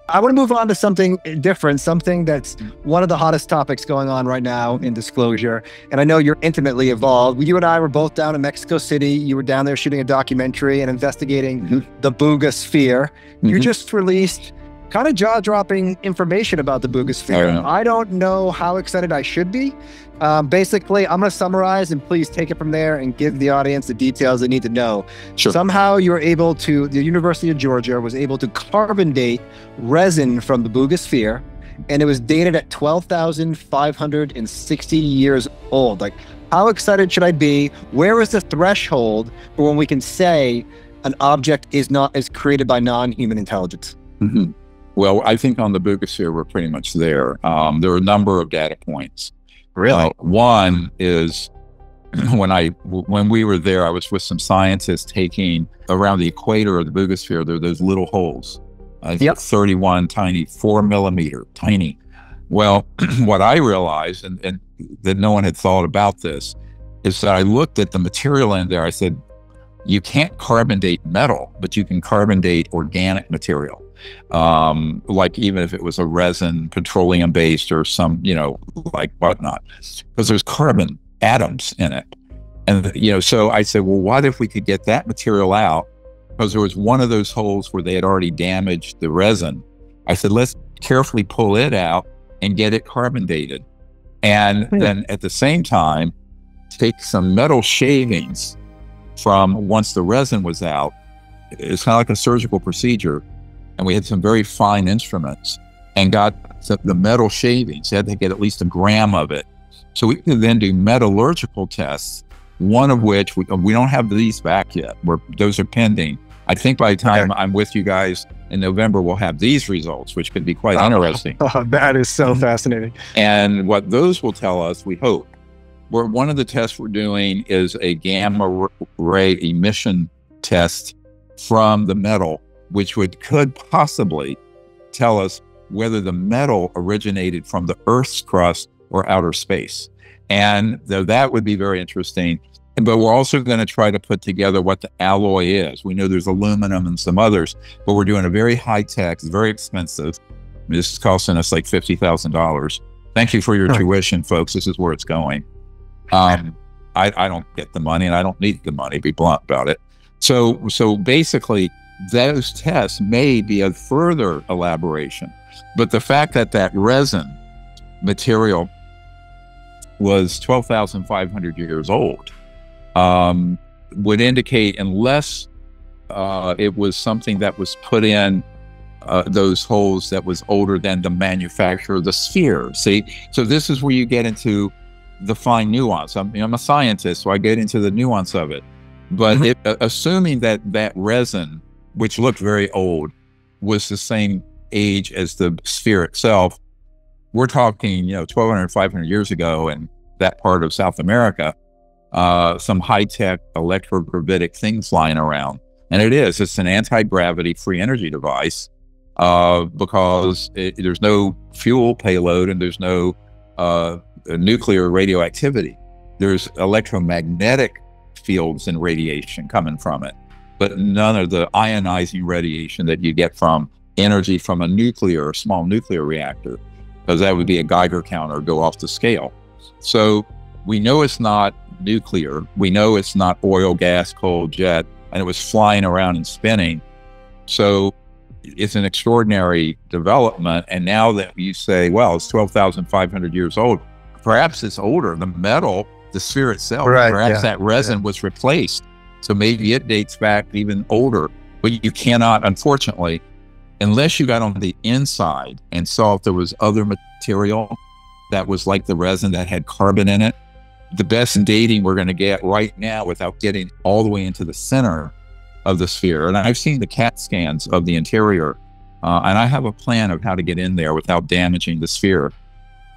I want to move on to something different, something that's one of the hottest topics going on right now in disclosure. And I know you're intimately involved. You and I were both down in Mexico City. You were down there shooting a documentary and investigating the Buga Sphere. You just released kind of jaw-dropping information about the Buga Sphere. I don't know how excited I should be. Basically, I'm going to summarize, and please take it from there and give the audience the details they need to know. Sure. Somehow you were able to, the University of Georgia was able to carbon date resin from the Buga Sphere, and it was dated at 12,560 years old. Like, how excited should I be? Where is the threshold for when we can say an object is created by non-human intelligence? Well, I think on the Buga Sphere, we're pretty much there. There are a number of data points. Really? One is when we were there, I was with some scientists taking around the equator of the Buga Sphere. There are those little holes, 31 tiny, 4 millimeter, tiny. Well, what I realized, and that no one had thought about this, is that I looked at the material in there. I said, you can't carbon date metal, but you can carbon date organic material. Like even if it was a resin, petroleum based or some, like whatnot, because there's carbon atoms in it. And, so I said, well, what if we could get that material out? Because there was one of those holes where they had already damaged the resin. I said, let's carefully pull it out and get it carbon dated. And then at the same time, take some metal shavings from once the resin was out. It's kind of like a surgical procedure. And we had some very fine instruments and got the metal shavings. Had to get at least a gram of it. So we could then do metallurgical tests, one of which we don't have these back yet. Those are pending. I think by the time I'm with you guys in November, we'll have these results, which could be quite interesting. Oh, that is so fascinating. And what those will tell us, we hope, one of the tests we're doing is a gamma ray emission test from the metal, which could possibly tell us whether the metal originated from the Earth's crust or outer space. And that would be very interesting. But we're also going to try to put together what the alloy is. We know there's aluminum and some others, but we're doing a very high-tech, very expensive. This is costing us like $50,000. Thank you for your tuition, folks. This is where it's going. I don't get the money, and I don't need the money, be blunt about it. So basically, those tests may be a further elaboration. But the fact that that resin material was 12,500 years old would indicate, unless it was something that was put in those holes that was older than the manufacturer of the sphere. See, so this is where you get into the fine nuance. I'm a scientist, so I get into the nuance of it. But assuming that that resin, which looked very old, was the same age as the sphere itself, we're talking, 1,200, 500 years ago in that part of South America, some high-tech electrogravitic things flying around. And it's an anti-gravity free energy device because there's no fuel payload and there's no nuclear radioactivity. There's electromagnetic fields and radiation coming from it, but none of the ionizing radiation that you get from energy from a small nuclear reactor, because that would be a Geiger counter, go off the scale. So we know it's not nuclear. We know it's not oil, gas, coal, jet, and it was flying around and spinning. So it's an extraordinary development. And now that you say, well, it's 12,500 years old, perhaps it's older. The metal, the sphere itself, perhaps that resin was replaced. So maybe it dates back even older. But you cannot, unfortunately, unless you got on the inside and saw if there was other material that was like the resin that had carbon in it, the best dating we're going to get right now without getting all the way into the center of the sphere. And I've seen the CAT scans of the interior, and I have a plan of how to get in there without damaging the sphere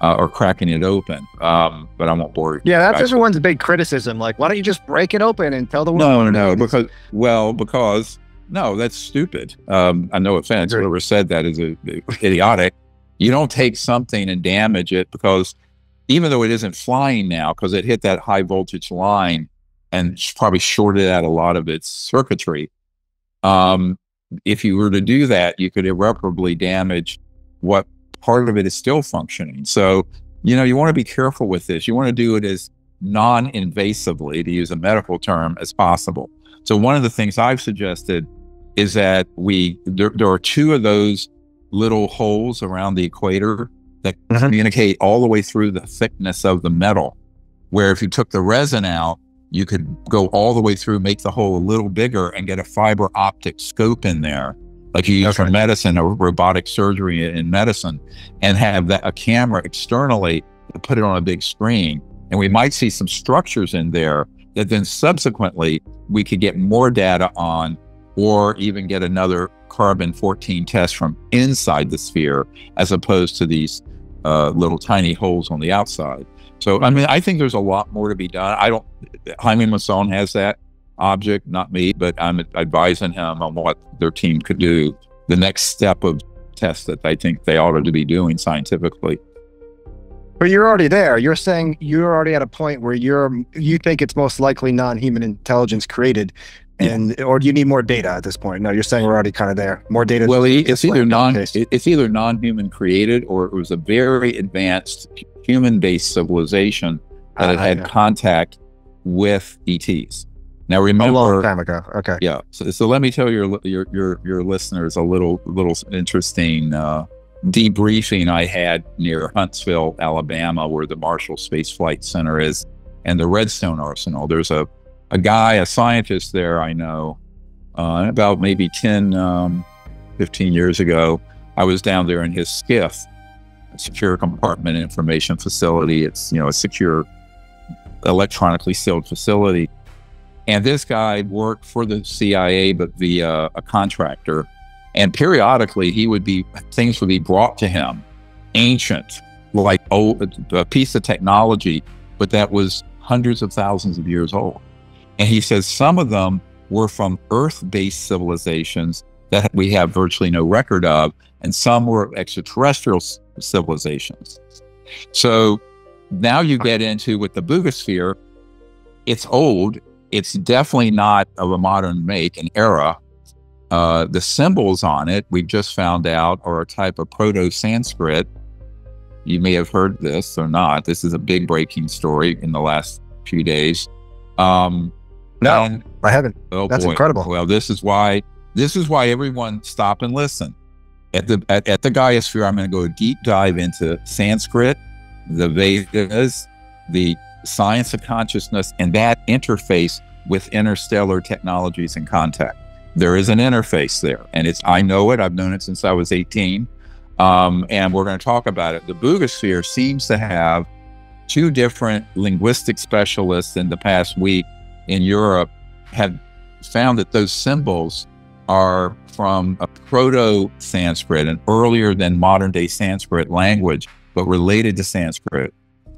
or cracking it open. But I won't bore you. Yeah, that's everyone's big criticism. Like, why don't you just break it open and tell the world? No, because no, that's stupid. No offense, whoever said that is idiotic. You don't take something and damage it, because even though it isn't flying now, because it hit that high voltage line and probably shorted out a lot of its circuitry, if you were to do that, you could irreparably damage what part of it is still functioning. So, you want to be careful with this. You want to do it as non-invasively, to use a medical term, as possible. So one of the things I've suggested is that there are two of those little holes around the equator that communicate all the way through the thickness of the metal, where if you took the resin out, you could go all the way through, make the hole a little bigger, and get a fiber optic scope in there, like you use for medicine or robotic surgery in medicine, and have a camera externally to put it on a big screen. And we might see some structures in there that then subsequently we could get more data on, or even get another carbon-14 test from inside the sphere, as opposed to these little tiny holes on the outside. So, I mean, I think there's a lot more to be done. Jaime Maussan has that object, not me, but I'm advising him on what their team could do. The next step of tests that I think they ought to be doing scientifically. But you're already there. You're saying you're already at a point where you think it's most likely non-human intelligence created, or do you need more data at this point? No, you're saying we're already kind of there. More data. Well, it's either non-human created, or it was a very advanced human-based civilization that had contact with ETs. Now, remember, a long time ago. Okay. Yeah. So let me tell your listeners a little interesting debriefing I had near Huntsville, Alabama, where the Marshall Space Flight Center is, and the Redstone Arsenal. There's a scientist there I know. About maybe 10, 15 years ago, I was down there in his skiff, a secure compartment information facility. It's, a secure, electronically sealed facility. And this guy worked for the CIA, but via a contractor. And periodically, things would be brought to him, ancient, like a piece of technology, but that was hundreds of thousands of years old. And he says some of them were from Earth-based civilizations that we have virtually no record of, and some were extraterrestrial civilizations. So now you get into, with the Buga Sphere, it's old. It's definitely not of a modern make and era. The symbols on it, we've just found out, are a type of proto-Sanskrit. You may have heard this or not. This is a big breaking story in the last few days. No, I haven't. Oh, that's boy. Incredible. Well, this is why everyone stop and listen. At the Gaia Sphere, I'm going to go a deep dive into Sanskrit, the Vedas, the science of consciousness, and that interface with interstellar technologies and contact. There is an interface there, and I know it. I've known it since I was 18, and we're going to talk about it. The Buga Sphere seems to have two different linguistic specialists in the past week in Europe have found that those symbols are from a proto-Sanskrit, an earlier than modern-day Sanskrit language, but related to Sanskrit.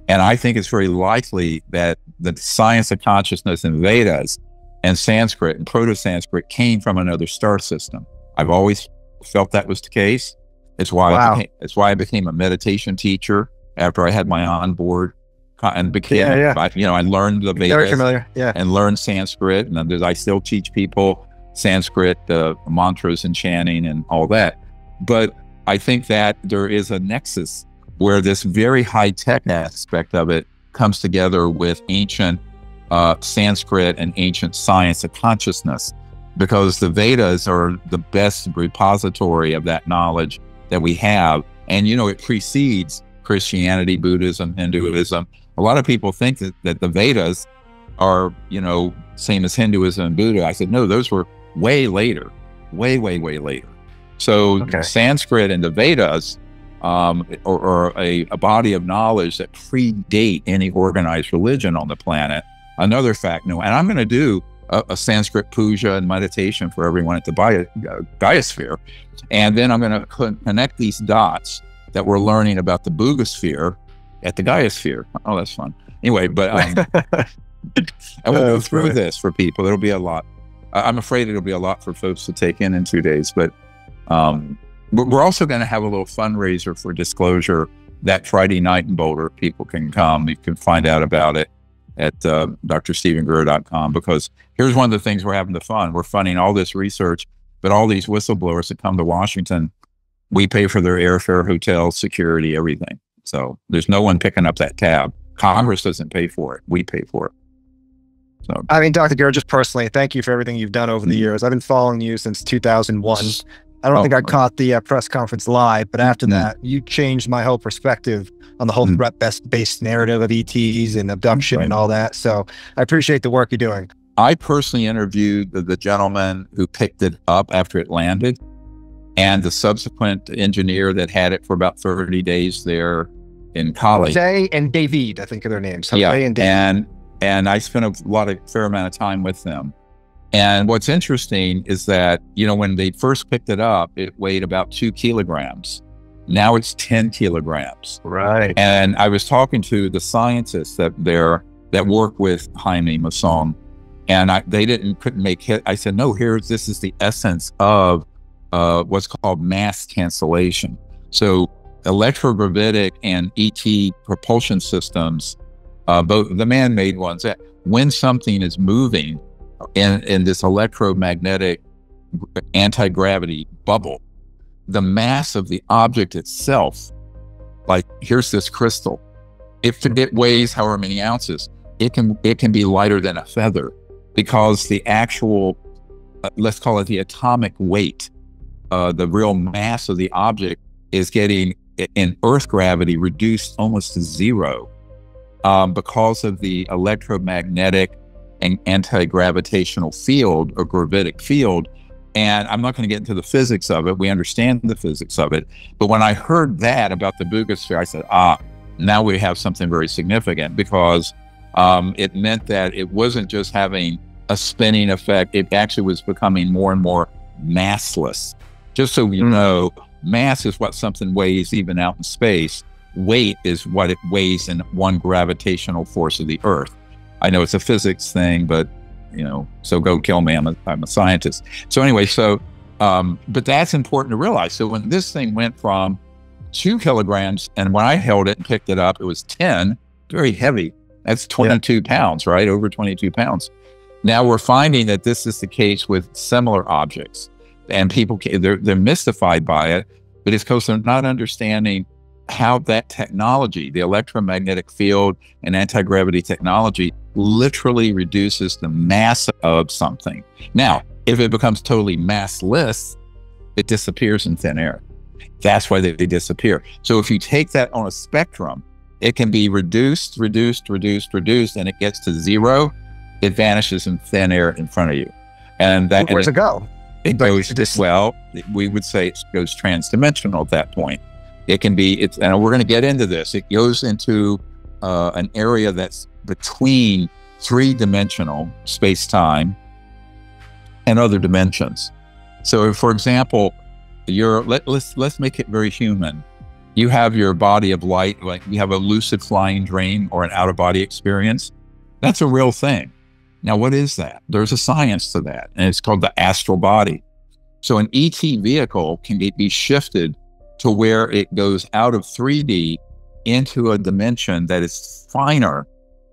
And I think it's very likely that the science of consciousness in Vedas and Sanskrit and proto-Sanskrit came from another star system. I've always felt that was the case. It's why I became a meditation teacher after I had my onboard and became, I learned the Vedas. Very familiar, and learned Sanskrit, and I still teach people Sanskrit, mantras and chanting and all that. But I think that there is a nexus where this very high-tech aspect of it comes together with ancient Sanskrit and ancient science of consciousness, because the Vedas are the best repository of that knowledge that we have. And, it precedes Christianity, Buddhism, Hinduism. A lot of people think that the Vedas are, same as Hinduism and Buddha. I said, no, those were way later, way later. So Sanskrit and the Vedas or a body of knowledge that predate any organized religion on the planet. Another fact, and I'm going to do a Sanskrit puja and meditation for everyone at the Gaia Sphere. And then I'm going to connect these dots that we're learning about the Buga Sphere at the Gaia Sphere. Oh, that's fun. Anyway, but I will go through this for people. It'll be a lot. I'm afraid it'll be a lot for folks to take in 2 days, but we're also going to have a little fundraiser for disclosure that Friday night in Boulder. People can come. You can find out about it at drstevengreer.com, because here's one of the things we're having the fun. We're funding all this research But all these whistleblowers that come to Washington, we pay for their airfare, hotel, security, everything. So there's no one picking up that tab. Congress doesn't pay for it. We pay for it. So, I mean, Dr. Greer, just personally, thank you for everything you've done over the years. I've been following you since 2001. I don't think I caught the press conference live, but after that, you changed my whole perspective on the whole threat-based narrative of ETs and abduction and all that. So I appreciate the work you're doing. I personally interviewed the gentleman who picked it up after it landed, and the subsequent engineer that had it for about 30 days there in college. Jose and David, I think are their names. Jose and David. And I spent a fair amount of time with them. And what's interesting is that, you know, when they first picked it up, it weighed about 2 kilograms. Now it's 10 kilograms. Right. And I was talking to the scientists that work with Jaime Maussan, and they couldn't make it. I said, no, this is the essence of what's called mass cancellation. So electrogravitic and ET propulsion systems, both the man-made ones, when something is moving in this electromagnetic anti-gravity bubble, the mass of the object itself, like here's this crystal, if it weighs however many ounces, it can be lighter than a feather, because the actual, let's call it the atomic weight, the real mass of the object is getting, in Earth gravity, reduced almost to zero, because of the electromagnetic and anti-gravitational field or gravitic field. And I'm not going to get into the physics of it. We understand the physics of it. But when I heard that about the Buga Sphere, I said, now we have something very significant, because it meant that it wasn't just having a spinning effect. It actually was becoming more and more massless. Just so you know, mass is what something weighs even out in space. Weight is what it weighs in one gravitational force of the Earth. I know it's a physics thing, but, you know, so go kill me. I'm a scientist. So anyway, but that's important to realize. So when this thing went from 2 kilograms, and when I held it and picked it up, it was 10, very heavy. That's 22 pounds, right? Over 22 pounds. Now we're finding that this is the case with similar objects, and people, they're mystified by it, but it's because they're not understanding how that technology, the electromagnetic field and anti-gravity technology, literally reduces the mass of something. Now, if it becomes totally massless, it disappears in thin air. That's why they disappear. So if you take that on a spectrum, it can be reduced, and it gets to zero. It vanishes in thin air in front of you. And that, where's it go? It goes, well, we would say it goes transdimensional at that point. It can be, and we're going to get into this. It goes into an area that's between 3-dimensional space-time and other dimensions. So, for example, let's make it very human. You have your body of light, like you have a lucid flying dream or an out-of-body experience. That's a real thing. Now, what is that? There's a science to that, and it's called the astral body. So an ET vehicle can be shifted to where it goes out of 3D into a dimension that is finer,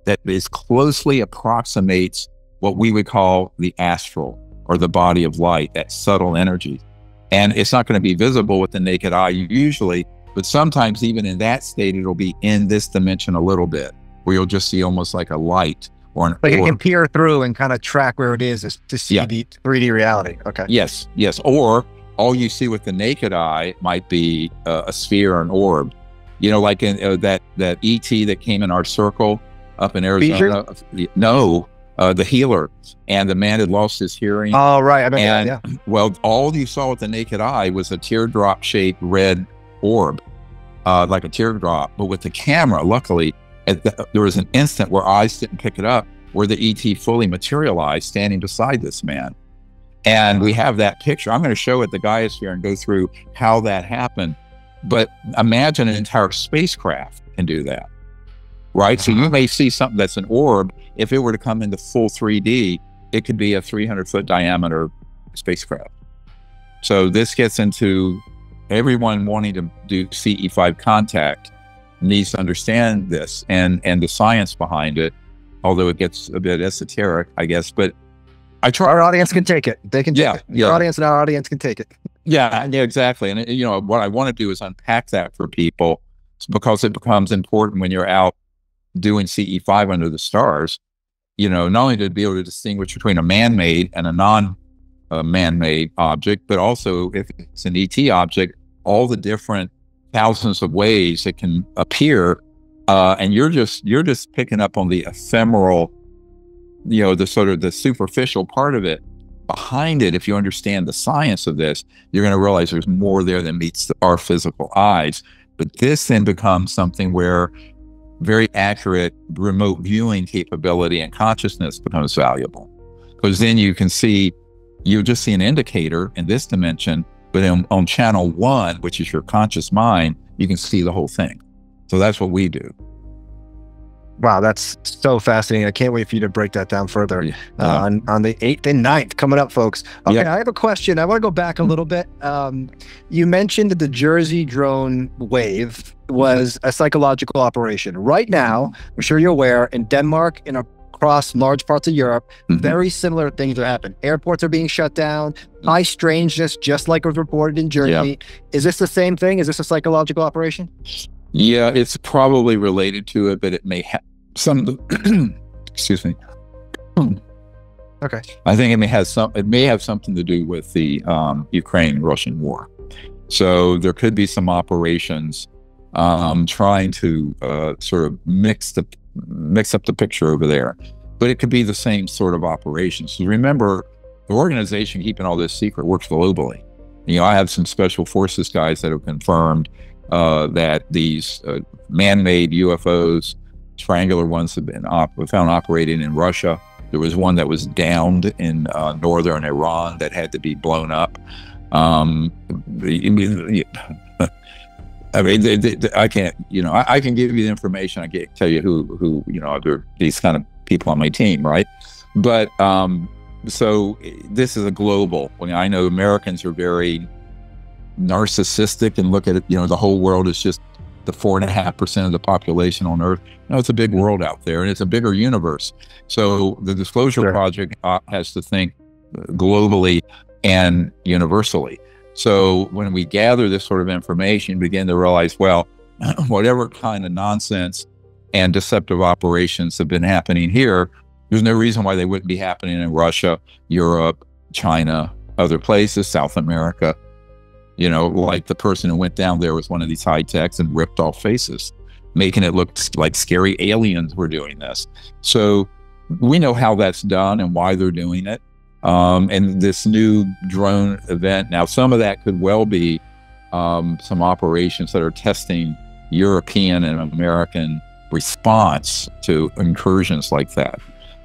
that is closely approximates what we would call the astral, or the body of light, that subtle energy. And it's not going to be visible with the naked eye usually, but sometimes even in that state, it'll be in this dimension a little bit, where you'll just see almost like a light or an like orb. it can peer through and kind of track where it is to see the 3D reality. Okay. Yes. Or all you see with the naked eye might be a sphere or an orb. You know, like in that ET that came in our circle up in Arizona. No, the healer, and the man had lost his hearing. Oh, right. Well, all you saw with the naked eye was a teardrop-shaped red orb, like a teardrop. But with the camera, luckily, there was an instant where eyes didn't pick it up, where the ET fully materialized standing beside this man. And we have that picture. I'm going to show it the Gaia Sphere and go through how that happened. But imagine an entire spacecraft can do that, right? So you may see something that's an orb. If it were to come into full 3D, it could be a 300-foot diameter spacecraft. So this gets into everyone wanting to do CE5 contact needs to understand this and the science behind it, although it gets a bit esoteric, I guess. But I try. Our audience can take it. They can take it. Yeah. Our audience and our audience can take it. Yeah, exactly. And what I want to do is unpack that for people, because it becomes important when you're out doing CE5 under the stars. Not only to be able to distinguish between a man-made and a non-man-made object, but also if it's an ET object, all the different thousands of ways it can appear, and you're just picking up on the ephemeral, the sort of the superficial part of it. Behind it, if you understand the science of this, you're going to realize there's more there than meets our physical eyes. But this then becomes something where very accurate remote viewing capability and consciousness becomes valuable, because then you'll just see an indicator in this dimension, but on channel 1, which is your conscious mind, you can see the whole thing. So that's what we do. Wow, that's so fascinating. I can't wait for you to break that down further on the 8th and 9th coming up, folks. Okay, I have a question. I want to go back a little bit. You mentioned that the Jersey drone wave was a psychological operation. Right now, I'm sure you're aware, in Denmark and across large parts of Europe, very similar things are happening. Airports are being shut down, high strangeness, just like was reported in Jersey. Is this the same thing? Is this a psychological operation? Yeah, it's probably related to it, but it may have some. Excuse me. Okay. I think it may have something to do with the Ukraine-Russian war. So there could be some operations trying to sort of mix up the picture over there, but it could be the same sort of operations. So remember, the organization keeping all this secret works globally. I have some special forces guys that have confirmed that these man-made UFOs, triangular ones, have been found operating in Russia. There was one that was downed in northern Iran that had to be blown up. I mean, I can't, I can give you the information. I can't tell you who are these kind of people on my team, right? But so this is a global. I know Americans are very narcissistic and look at it, the whole world is just the 4.5% of the population on Earth. No, it's a big world out there, and it's a bigger universe. So the Disclosure Project has to think globally and universally. So when we gather this sort of information, begin to realize, well, whatever kind of nonsense and deceptive operations have been happening here, there's no reason why they wouldn't be happening in Russia, Europe, China, other places, South America. Like the person who went down there with one of these high techs and ripped off faces, making it look like scary aliens were doing this. So we know how that's done and why they're doing it. And this new drone event, now some of that could well be some operations that are testing European and American response to incursions like that.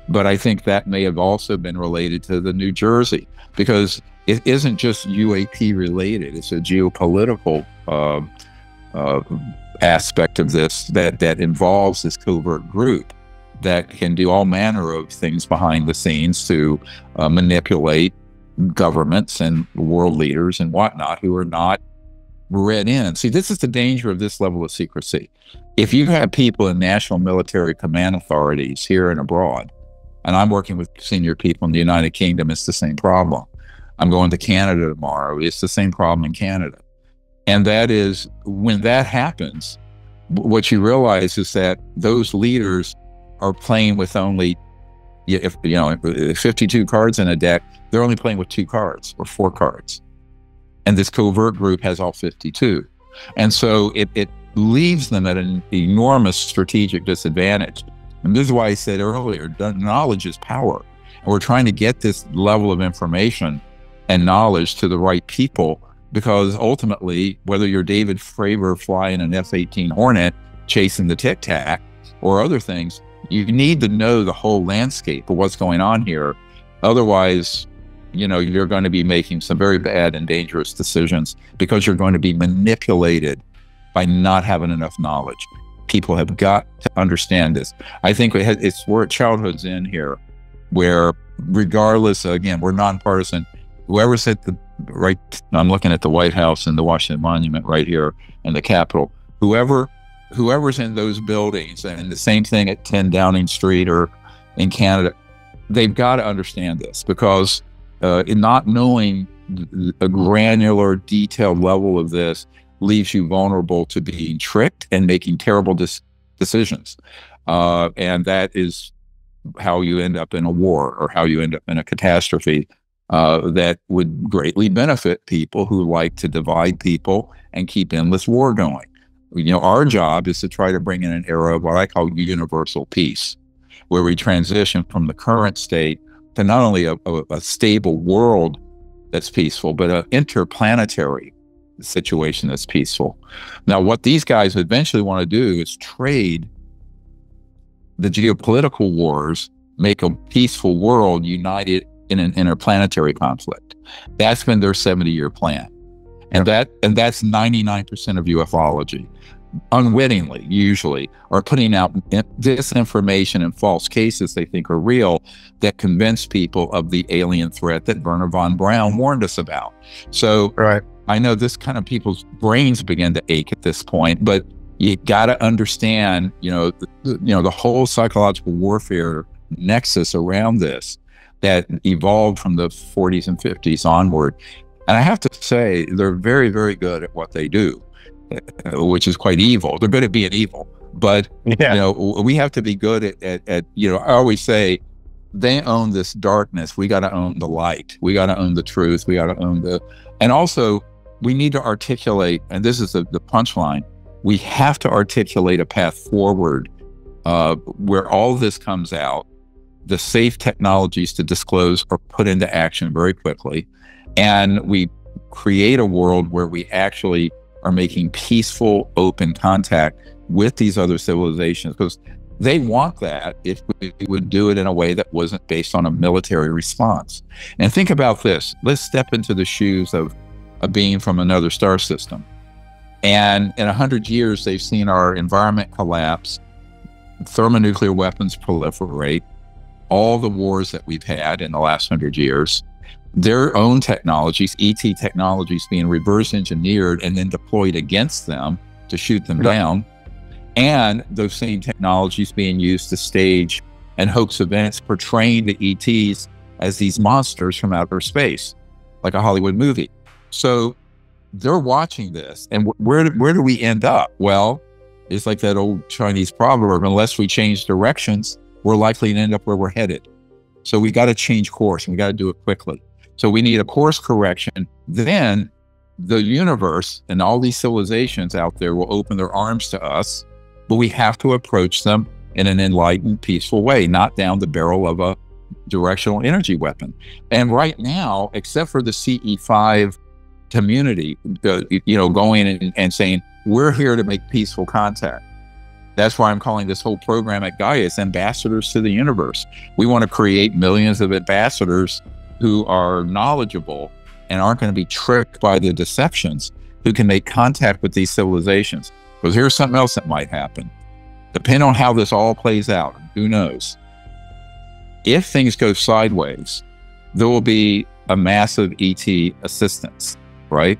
But I think that may have also been related to the New Jersey, because it isn't just UAP related. It's a geopolitical aspect of this that involves this covert group that can do all manner of things behind the scenes to manipulate governments and world leaders and whatnot who are not read in. See, this is the danger of this level of secrecy. If you have people in national military command authorities here and abroad, and I'm working with senior people in the United Kingdom, it's the same problem. I'm going to Canada tomorrow. It's the same problem in Canada. And that is, when that happens, what you realize is that those leaders are playing with only, if 52 cards in a deck, they're only playing with 2 cards or 4 cards. And this covert group has all 52. And so it leaves them at an enormous strategic disadvantage. And this is why I said earlier, knowledge is power. And we're trying to get this level of information and knowledge to the right people, because ultimately, whether you're David Fravor flying an F-18 Hornet chasing the Tic Tac or other things, you need to know the whole landscape of what's going on here. Otherwise, you're going to be making some very bad and dangerous decisions, because you're going to be manipulated by not having enough knowledge. People have got to understand this. I think we're at childhood's end here, where regardless, again, we're nonpartisan. Whoever's at the right, I'm looking at the White House and the Washington Monument right here and the Capitol, whoever's in those buildings, and the same thing at 10 Downing Street or in Canada, they've got to understand this, because in not knowing a granular, detailed level of this leaves you vulnerable to being tricked and making terrible decisions. And that is how you end up in a war, or how you end up in a catastrophe that would greatly benefit people who like to divide people and keep endless war going. You know, our job is to try to bring in an era of what I call universal peace, where we transition from the current state to not only a stable world that's peaceful, but an interplanetary situation that's peaceful. Now, what these guys eventually want to do is trade the geopolitical wars, make a peaceful world united in an interplanetary conflict. That's been their 70-year plan. And that's 99% of ufology. Unwittingly, usually, are putting out disinformation and false cases they think are real that convince people of the alien threat that Werner von Braun warned us about. So I know this kind of people's brains begin to ache at this point, but you got to understand, the whole psychological warfare nexus around this that evolved from the 40s and 50s onward. And I have to say, they're very, very good at what they do, which is quite evil. They're good at being evil, but we have to be good at I always say, they own this darkness. We got to own the light. We got to own the truth. We got to own and also we need to articulate, and this is the punchline, we have to articulate a path forward where all this comes out, the safe technologies to disclose are put into action very quickly, and we create a world where we actually are making peaceful, open contact with these other civilizations, because they want that if we would do it in a way that wasn't based on a military response. And think about this. Let's step into the shoes of a being from another star system. And in 100 years, they've seen our environment collapse, thermonuclear weapons proliferate, all the wars that we've had in the last 100 years, their own technologies, ET technologies, being reverse engineered and then deployed against them to shoot them down, and those same technologies being used to stage and hoax events portraying the ETs as these monsters from outer space, like a Hollywood movie. So they're watching this, and where do we end up? Well, it's like that old Chinese proverb, unless we change directions, we're likely to end up where we're headed. So we got to change course, and we got to do it quickly. So we need a course correction. Then the universe and all these civilizations out there will open their arms to us, but we have to approach them in an enlightened, peaceful way, not down the barrel of a directional energy weapon. And right now, except for the CE5 community, going in and saying, we're here to make peaceful contact. That's why I'm calling this whole program at Gaia Ambassadors to the Universe. We want to create millions of ambassadors who are knowledgeable and aren't going to be tricked by the deceptions, who can make contact with these civilizations. Because here's something else that might happen. Depending on how this all plays out, who knows? If things go sideways, there will be a massive ET assistance, right?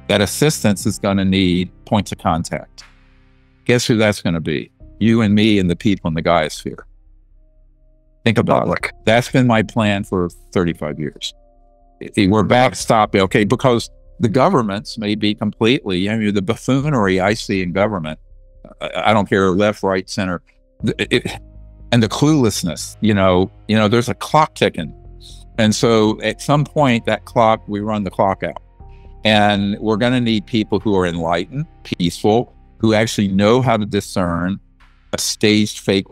That assistance is going to need points of contact. Guess who that's going to be? You and me and the people in the Gaia sphere. Think about it. That's been my plan for 35 years. We're backstopping, okay, because the governments may be completely, the buffoonery I see in government, I don't care, left, right, center, and the cluelessness, there's a clock ticking. And so at some point, that clock, we run the clock out. And we're going to need people who are enlightened, peaceful, who actually know how to discern a staged fake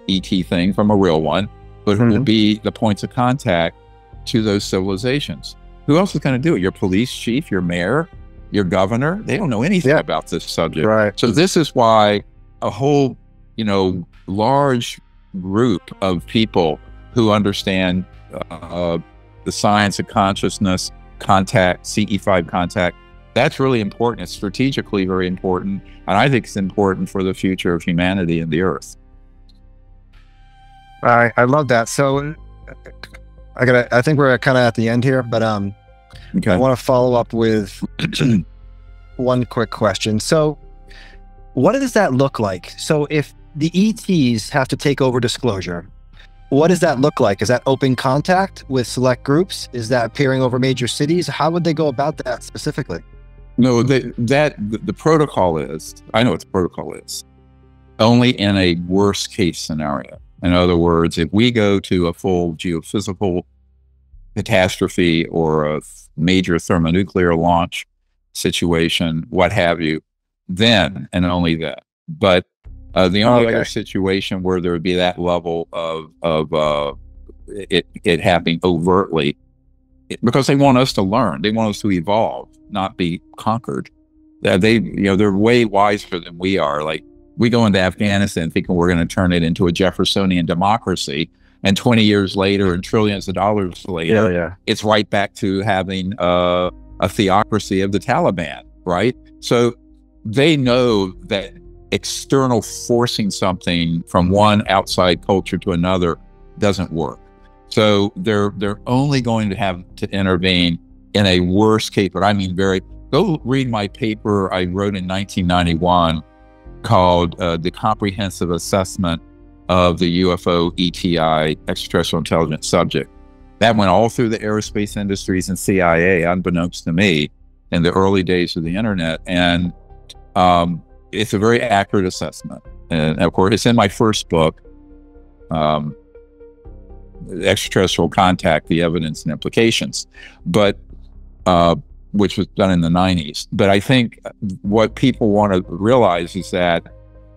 ET thing from a real one, but who will be the points of contact to those civilizations. Who else is going to do it? Your police chief, your mayor, your governor? They don't know anything about this subject. Right. So this is why a whole, large group of people who understand the science of consciousness, contact, CE5 contact, that's really important. It's strategically very important. And I think it's important for the future of humanity and the earth. I love that. So I think we're kind of at the end here, but okay. I want to follow up with one quick question. So what does that look like? So if the ETs have to take over disclosure, What does that look like? Is that open contact with select groups? Is that appearing over major cities? How would they go about that specifically? No, the protocol is, I know what the protocol is, only in a worst case scenario. In other words, if we go to a full geophysical catastrophe or a major thermonuclear launch situation, what have you, then and only then. But the only other situation where there would be that level of it happening overtly, because they want us to learn, they want us to evolve, not be conquered. They're way wiser than we are. Like, we go into Afghanistan thinking we're going to turn it into a Jeffersonian democracy, and 20 years later and trillions of dollars later, it's right back to having a theocracy of the Taliban, right? So they know that external forcing something from one outside culture to another doesn't work. So they're only going to have to intervene in a worst case, but I mean go read my paper I wrote in 1991 called The Comprehensive Assessment of the UFO ETI, Extraterrestrial Intelligence Subject. That went all through the aerospace industries and CIA, unbeknownst to me, in the early days of the internet. And it's a very accurate assessment. And of course, it's in my first book, Extraterrestrial Contact, the Evidence and Implications, but which was done in the 90s. But I think what people want to realize is that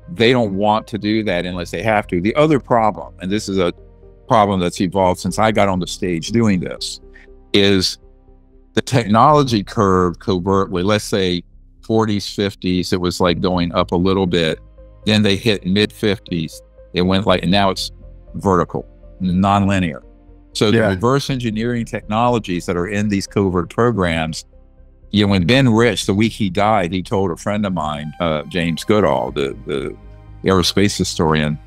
they don't want to do that unless they have to. The other problem, and this is a problem that's evolved since I got on the stage doing this, is the technology curve covertly, let's say 40s, 50s, it was like going up a little bit. Then they hit mid 50s. It went like, and now it's vertical, non-linear. So the reverse engineering technologies that are in these covert programs, when Ben Rich, the week he died, he told a friend of mine, James Goodall, the aerospace historian,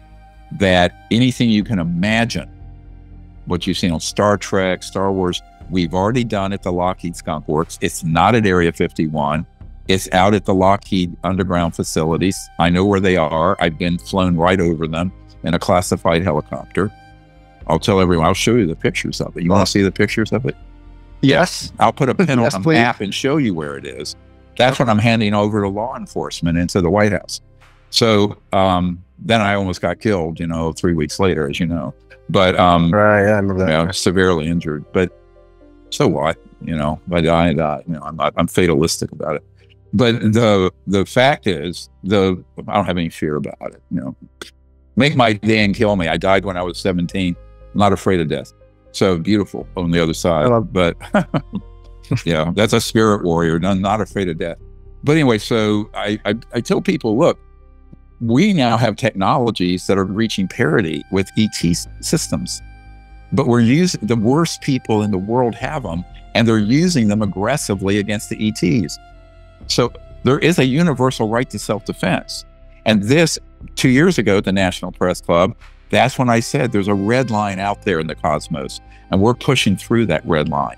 that anything you can imagine, what you've seen on Star Trek, Star Wars, we've already done at the Lockheed Skunk Works. It's not at Area 51. It's out at the Lockheed underground facilities. I know where they are. I've been flown right over them in a classified helicopter. I'll tell everyone, I'll show you the pictures of it. You want to see the pictures of it? Yes. I'll put a pin on a map and show you where it is. That's what I'm handing over to law enforcement into the White House. So then I almost got killed, 3 weeks later, as you know. But right, yeah, I remember that. Severely injured. But so what? If I die, I'm fatalistic about it. But the fact is, I don't have any fear about it. Make my day and kill me. I died when I was 17. I'm not afraid of death. So beautiful on the other side. But yeah, that's a spirit warrior, not afraid of death. But anyway, so I tell people, look, we now have technologies that are reaching parity with ET systems, but we're using, the worst people in the world have them, and they're using them aggressively against the ETs. So there is a universal right to self-defense. And this, 2 years ago at the National Press Club, that's when I said there's a red line out there in the cosmos, and we're pushing through that red line.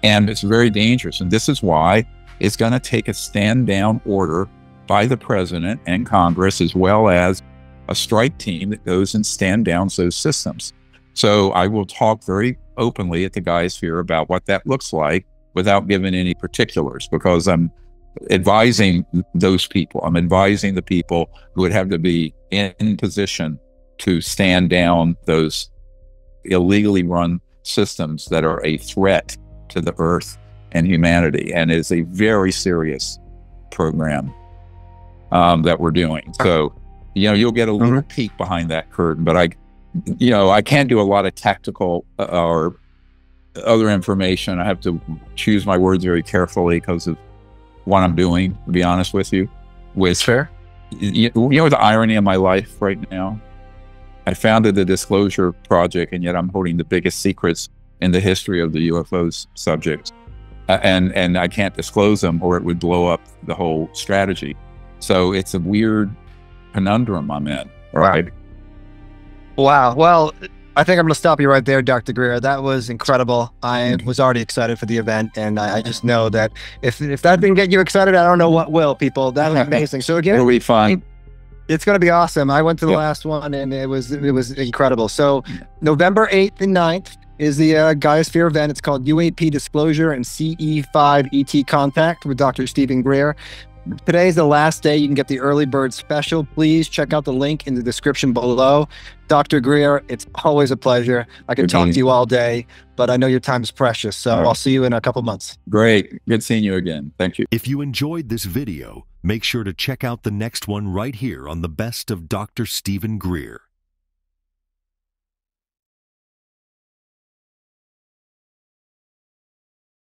And it's very dangerous. And this is why it's going to take a stand-down order by the president and Congress, as well as a strike team that goes and stand down those systems. So I will talk very openly at the Gaia Sphere about what that looks like without giving any particulars, because I'm advising those people. I'm advising the people who would have to be in position to stand down those illegally run systems that are a threat to the Earth and humanity, and is a very serious program that we're doing. So, you'll get a little peek behind that curtain, but I can't do a lot of tactical or other information. I have to choose my words very carefully because of what I'm doing, to be honest with you. Fair. The irony of my life right now? I founded the Disclosure Project, and yet I'm holding the biggest secrets in the history of the UFOs subject. And I can't disclose them, or it would blow up the whole strategy. So it's a weird conundrum I'm in, right? Wow. Well, I think I'm going to stop you right there, Dr. Greer. That was incredible. I was already excited for the event, and I just know that if that didn't get you excited, I don't know what will, people. That was amazing. So again, it'll be fun. It's going to be awesome. I went to the Yeah. last one and it was incredible. So November 8th and 9th is the Gaia Sphere event. It's called UAP Disclosure and CE5 ET Contact with Dr. Stephen Greer. Today is the last day. You can get the early bird special. Please check out the link in the description below. Dr. Greer, it's always a pleasure. I could talk to you all day, but I know your time is precious. So I'll see you in a couple months. Great. Good seeing you again. Thank you. If you enjoyed this video, make sure to check out the next one right here on the Best of Dr. Stephen Greer.